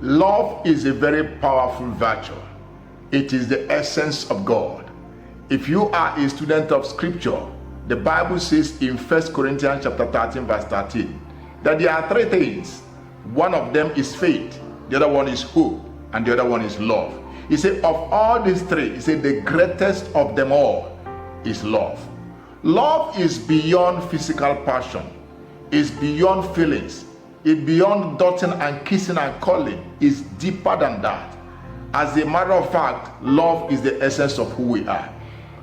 Love is a very powerful virtue. It is the essence of God. If you are a student of scripture, the Bible says in 1 Corinthians chapter 13 verse 13 that there are three things. One of them is faith, the other one is hope, and the other one is love. He said of all these three, he said the greatest of them all is love. Love is beyond physical passion. It's beyond feelings. It's beyond dotting and kissing and calling. It's deeper than that. As a matter of fact, love is the essence of who we are.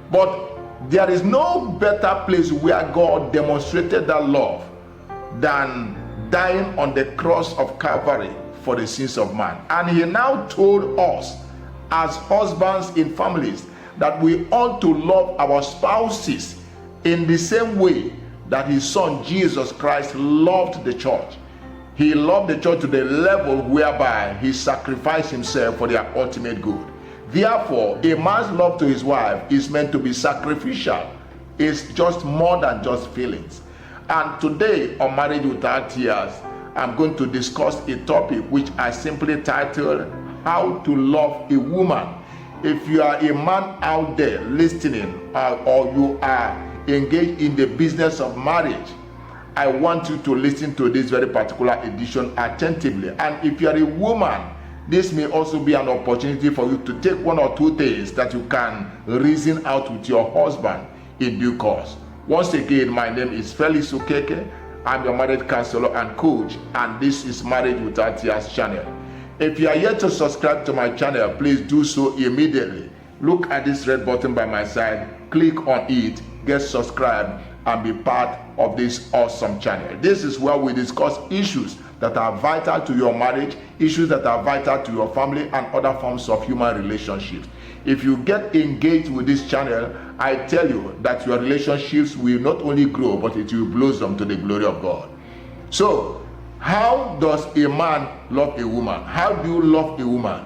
But there is no better place where God demonstrated that love than dying on the cross of Calvary for the sins of man. And he now told us as husbands in families that we ought to love our spouses in the same way that his son Jesus Christ loved the church. He loved the church to the level whereby he sacrificed himself for their ultimate good. Therefore, a man's love to his wife is meant to be sacrificial. It's just more than just feelings. And today on Marriage Without Tears, I'm going to discuss a topic which I simply titled, How to Love a Woman. If you are a man out there listening or you are engaged in the business of marriage, I want you to listen to this very particular edition attentively. And if you are a woman, this may also be an opportunity for you to take one or two things that you can reason out with your husband in due course. Once again, my name is Felix Okeke. I'm your marriage counselor and coach, and this is Marriage Without Tears channel. If you are yet to subscribe to my channel, please do so immediately. Look at this red button by my side, click on it, get subscribed, and be part of this awesome channel. This is where we discuss issues that are vital to your marriage, issues that are vital to your family, and other forms of human relationships. If you get engaged with this channel, I tell you that your relationships will not only grow, but it will blossom to the glory of God. So, how does a man love a woman? How do you love a woman?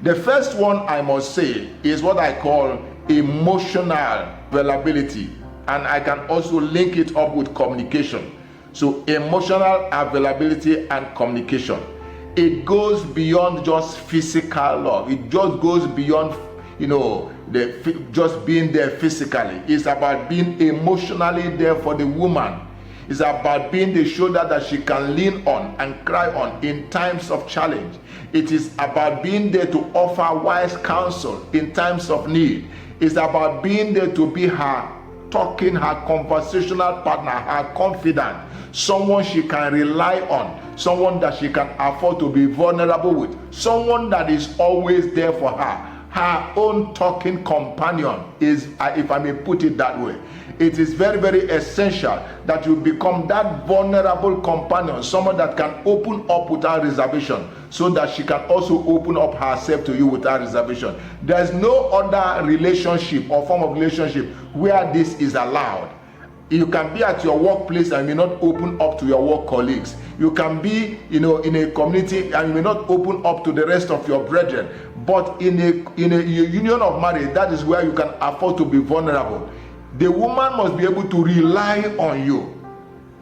The first one I must say is what I call emotional availability, and I can also link it up with communication. So emotional availability and communication, it goes beyond just physical love. It just goes beyond, just being there physically. It's about being emotionally there for the woman. It's about being the shoulder that she can lean on and cry on in times of challenge. It is about being there to offer wise counsel in times of need. It's about being there to be her talking, her conversational partner, her confidant, someone she can rely on, someone that she can afford to be vulnerable with, someone that is always there for her. Her own talking companion is, if I may put it that way. It is very, very essential that you become that vulnerable companion, someone that can open up without reservation, so that she can also open up herself to you without reservation. There's no other relationship or form of relationship where this is allowed. You can be at your workplace and you may not open up to your work colleagues. You can be, in a community and you may not open up to the rest of your brethren. But in a union of marriage, that is where you can afford to be vulnerable. The woman must be able to rely on you.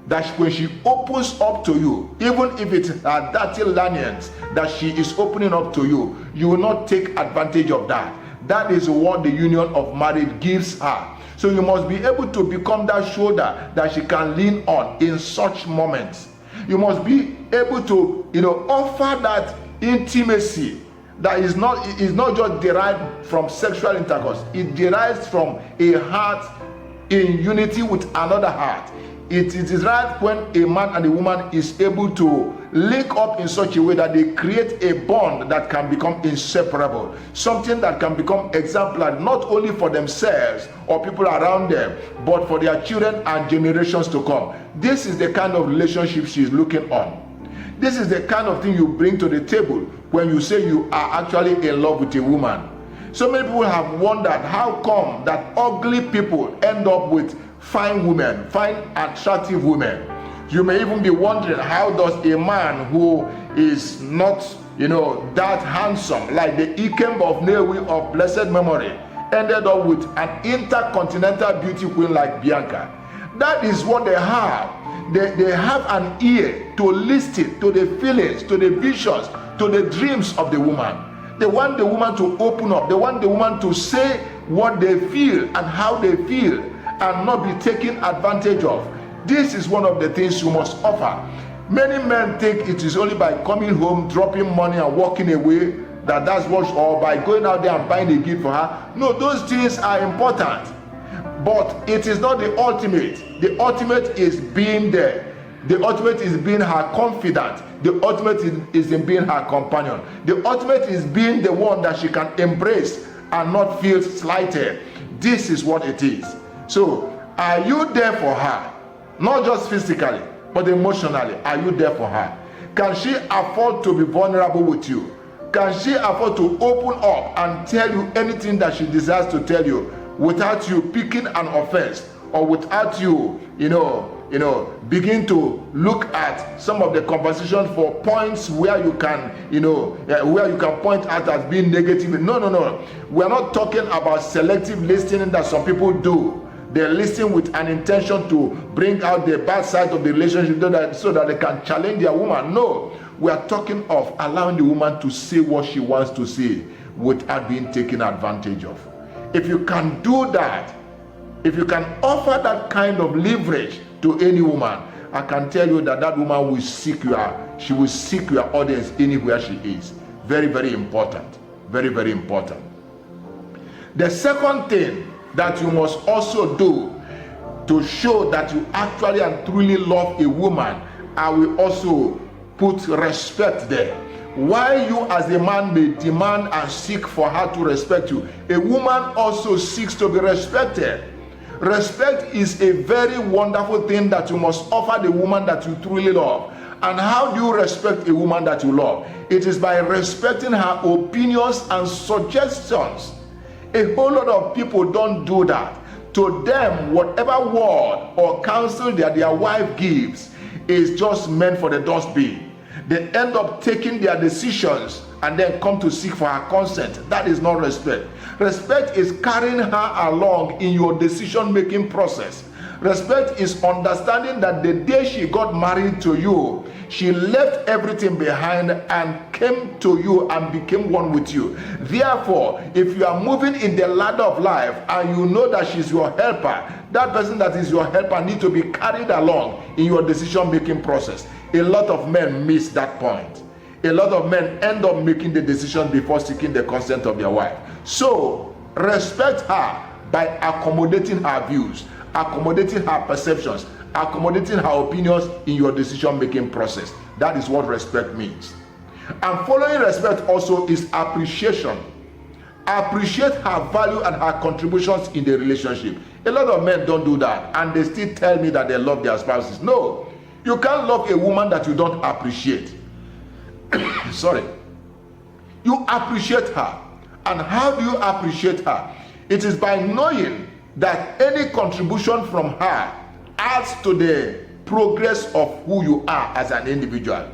That when she opens up to you, even if it's a dirty lanyards that she is opening up to you, you will not take advantage of that. That is what the union of marriage gives her. So you must be able to become that shoulder that she can lean on in such moments. You must be able to, offer that intimacy that is not just derived from sexual intercourse. It derives from a heart in unity with another heart. It is right when a man and a woman is able to link up in such a way that they create a bond that can become inseparable, something that can become exemplary not only for themselves or people around them, but for their children and generations to come. This is the kind of relationship she is looking on. This is the kind of thing you bring to the table when you say you are actually in love with a woman. So many people have wondered how come that ugly people end up with fine women, fine attractive women. You may even be wondering, how does a man who is not, that handsome, like the Ikemba of Newe of blessed memory, ended up with an intercontinental beauty queen like Bianca? That is what they have. They have an ear to listen to the feelings, to the visions, to the dreams of the woman. They want the woman to open up. They want the woman to say what they feel and how they feel and not be taken advantage of. This is one of the things you must offer. Many men think it is only by coming home, dropping money and walking away that's what, or by going out there and buying a gift for her. No, those things are important, but it is not the ultimate. The ultimate is being there. The ultimate is being her confidant. The ultimate is in being her companion. The ultimate is being the one that she can embrace and not feel slighted. This is what it is. So, are you there for her? Not just physically, but emotionally. Are you there for her? Can she afford to be vulnerable with you? Can she afford to open up and tell you anything that she desires to tell you without you picking an offense, or without you, begin to look at some of the conversation for points where you can, where you can point out as being negative? No. We're not talking about selective listening that some people do. They listen with an intention to bring out the bad side of the relationship so that they can challenge their woman. No, we are talking of allowing the woman to say what she wants to say without being taken advantage of. If you can do that, if you can offer that kind of leverage to any woman, I can tell you that woman will seek she will seek your audience anywhere she is. Very, very important. Very, very important. The second thing that you must also do to show that you actually and truly love a woman, I will also put respect there. While you as a man may demand and seek for her to respect you, a woman also seeks to be respected. Respect is a very wonderful thing that you must offer the woman that you truly love. And how do you respect a woman that you love? It is by respecting her opinions and suggestions. A whole lot of people don't do that. To them, whatever word or counsel that their wife gives is just meant for the dustbin. They end up taking their decisions and then come to seek for her consent. That is not respect. Respect is carrying her along in your decision-making process. Respect is understanding that the day she got married to you, she left everything behind and came to you and became one with you. Therefore, if you are moving in the ladder of life and you know that she's your helper, that person that is your helper needs to be carried along in your decision-making process. A lot of men miss that point. A lot of men end up making the decision before seeking the consent of their wife. So, respect her by accommodating her views, accommodating her perceptions, accommodating her opinions in your decision-making process. That is what respect means. And following respect also is appreciation. Appreciate her value and her contributions in the relationship. A lot of men don't do that, and they still tell me that they love their spouses. No, you can't love a woman that you don't appreciate. Sorry. You appreciate her. And how do you appreciate her? It is by knowing that any contribution from her adds to the progress of who you are as an individual.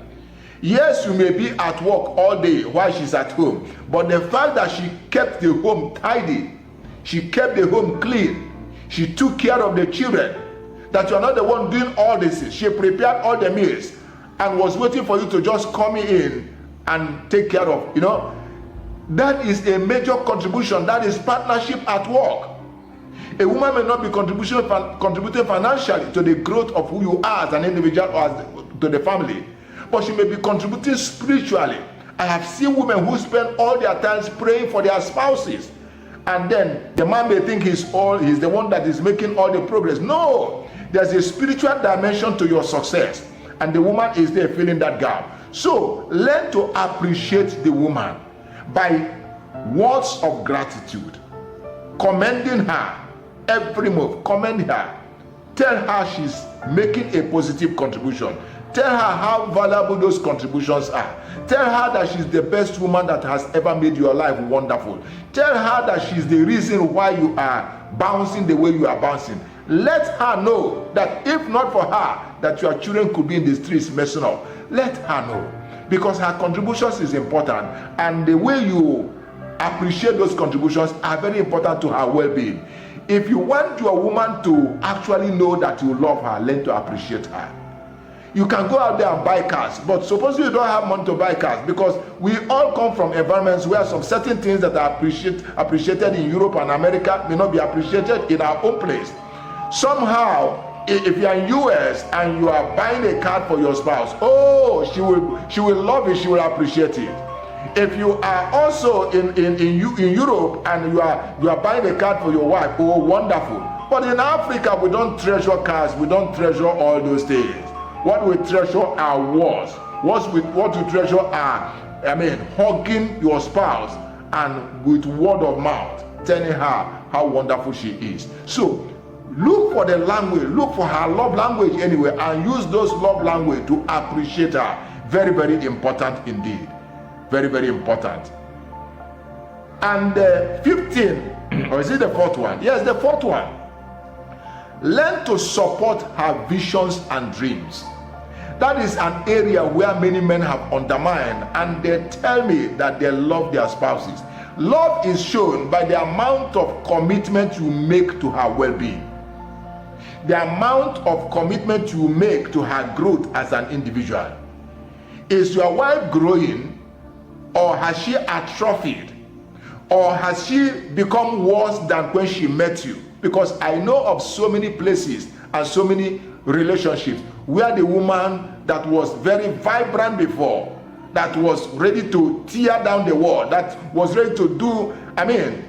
Yes, you may be at work all day while she's at home, but the fact that she kept the home tidy, she kept the home clean, she took care of the children, that you are not the one doing all this, she prepared all the meals and was waiting for you to just come in and take care of, that is a major contribution. That is partnership at work. A woman may not be contributing financially to the growth of who you are as an individual or to the family, but she may be contributing spiritually. I have seen women who spend all their time praying for their spouses, and then the man may think he's the one that is making all the progress. No, there's a spiritual dimension to your success, and the woman is there filling that gap. So learn to appreciate the woman by words of gratitude, commending her every move. Commend her. Tell her she's making a positive contribution. Tell her how valuable those contributions are. Tell her that she's the best woman that has ever made your life wonderful. Tell her that she's the reason why you are bouncing the way you are bouncing. Let her know that if not for her, that your children could be in the streets messing up. Let her know, because her contributions is important, and the way you appreciate those contributions are very important to her well-being. If you want your woman to actually know that you love her, learn to appreciate her. You can go out there and buy cars, but suppose you don't have money to buy cars, because we all come from environments where some certain things that are appreciated in Europe and America may not be appreciated in our own place. Somehow, if you are in US and you are buying a car for your spouse, oh, she will love it, she will appreciate it. If you are also in Europe and you are buying a car for your wife, oh, wonderful. But in Africa, we don't treasure cars, we don't treasure all those things. What we treasure are words. What we treasure are, hugging your spouse and with word of mouth, telling her how wonderful she is. So look for the language, look for her love language anyway, and use those love language to appreciate her. Very, very important indeed. Very, very important. And 15, or is it the fourth one? Yes, the fourth one. Learn to support her visions and dreams. That is an area where many men have undermined, and they tell me that they love their spouses. Love is shown by the amount of commitment you make to her well-being. The amount of commitment you make to her growth as an individual. Is your wife growing, or has she atrophied, or has she become worse than when she met you? Because I know of so many places and so many relationships where the woman that was very vibrant before, that was ready to tear down the wall, that was ready to do,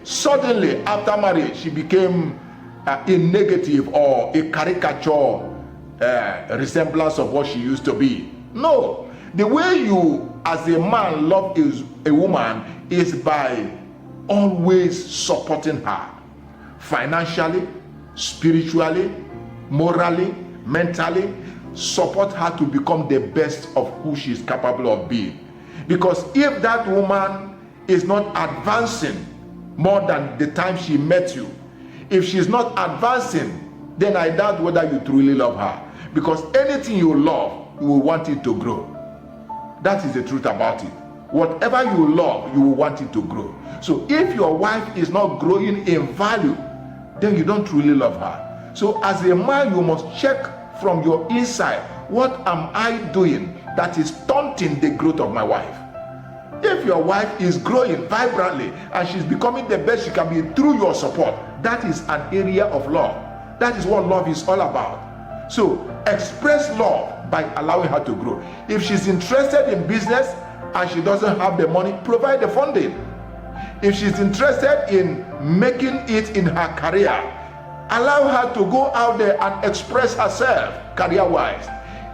suddenly after marriage, she became a negative or a caricature resemblance of what she used to be. No, the way you as a man love a woman is by always supporting her. Financially, spiritually, morally, mentally, support her to become the best of who she is capable of being. Because if that woman is not advancing more than the time she met you, if she's not advancing, then I doubt whether you truly love her. Because anything you love, you will want it to grow. That is the truth about it. Whatever you love, you will want it to grow. So if your wife is not growing in value, then you don't truly love her. So as a man, you must check from your inside, what am I doing that is stunting the growth of my wife? If your wife is growing vibrantly and she's becoming the best she can be through your support, that is an area of love. That is what love is all about. So express love by allowing her to grow. If she's interested in business and she doesn't have the money, provide the funding. If she's interested in making it in her career, allow her to go out there and express herself career-wise.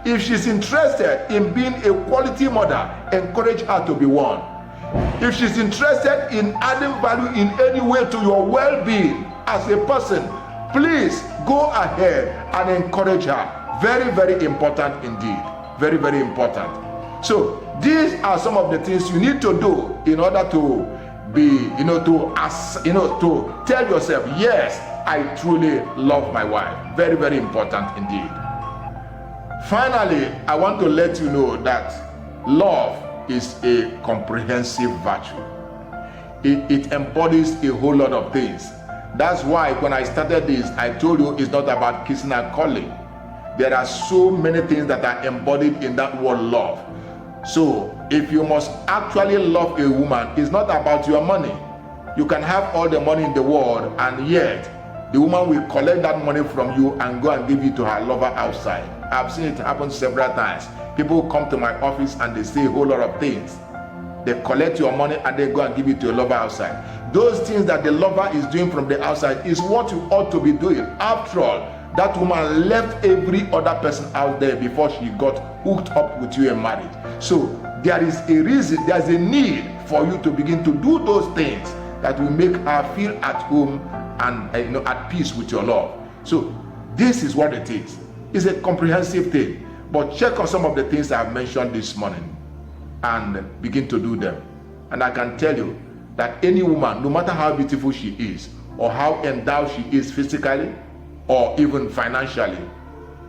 If she's interested in being a quality mother, encourage her to be one. If she's interested in adding value in any way to your well-being as a person, please go ahead and encourage her. Very, very important indeed. Very, very important. So these are some of the things you need to do in order to be, to tell yourself, yes, I truly love my wife. Very, very important indeed. Finally, I want to let you know that love is a comprehensive virtue. It embodies a whole lot of things. That's why when I started this, I told you it's not about kissing and calling. There are so many things that are embodied in that word love. So if you must actually love a woman, it's not about your money. You can have all the money in the world, and yet the woman will collect that money from you and go and give it to her lover outside. I've seen it happen several times. People come to my office and they say a whole lot of things. They collect your money and they go and give it to your lover outside. Those things that the lover is doing from the outside is what you ought to be doing. After all, that woman left every other person out there before she got hooked up with you and married. So there is a reason, there's a need for you to begin to do those things that will make her feel at home and at peace with your love. So this is what it is. It's a comprehensive thing. But check on some of the things I've mentioned this morning and begin to do them. And I can tell you that any woman, no matter how beautiful she is, or how endowed she is physically, or even financially,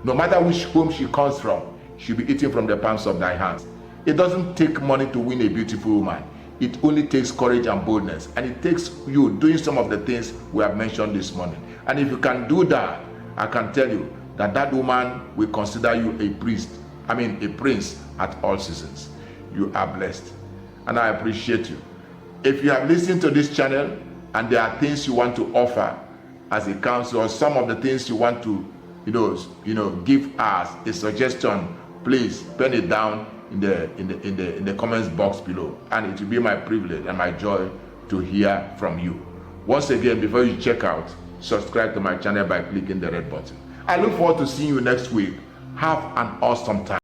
no matter which home she comes from, she'll be eating from the palms of thy hands. It doesn't take money to win a beautiful woman. It only takes courage and boldness. And it takes you doing some of the things we have mentioned this morning. And if you can do that, I can tell you that that woman will consider you a prince at all seasons. You are blessed, and I appreciate you. If you have listened to this channel and there are things you want to offer as a counsel, or some of the things you want to give us a suggestion, please pen it down in the comments box below, and it will be my privilege and my joy to hear from you. Once again, before you check out, subscribe to my channel by clicking the red button. I look forward to seeing you next week. Have an awesome time.